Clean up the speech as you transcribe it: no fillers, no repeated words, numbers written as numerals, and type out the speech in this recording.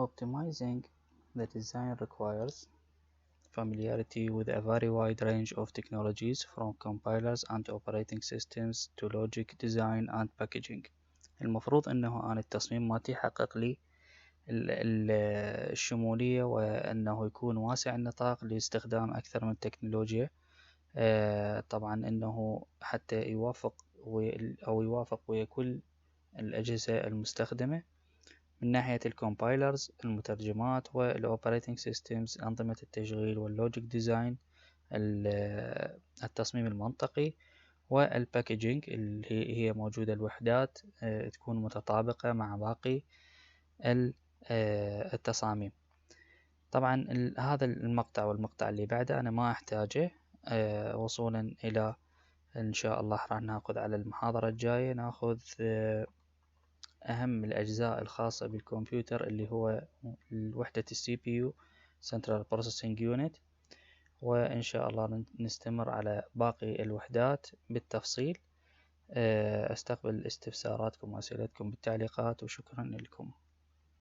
Optimizing the design requires familiarity with a very wide range of technologies from compilers and operating systems to logic design and packaging. المفروض إنه أنا التصميم مالتي يحقق لي الشمولية، وأنه يكون واسع النطاق لاستخدام أكثر من تكنولوجيا. طبعا إنه حتى يوافق ويا كل الأجهزة المستخدمة من ناحية الكومبايلرز، المترجمات، والأوبريتنج سيستمز، أنظمة التشغيل، واللوجيك ديزاين، التصميم المنطقي، والباكجينج اللي هي موجودة الوحدات تكون متطابقة مع باقي التصاميم. طبعا هذا المقطع والمقطع اللي بعده أنا ما أحتاجه. وصولا إلى إن شاء الله راح ناخذ على المحاضرة الجاية ناخذ أهم الأجزاء الخاصة بالكمبيوتر اللي هو وحدة CPU Central Processing Unit، وإن شاء الله نستمر على باقي الوحدات بالتفصيل. أستقبل استفساراتكم وأسئلتكم بالتعليقات، وشكرا لكم.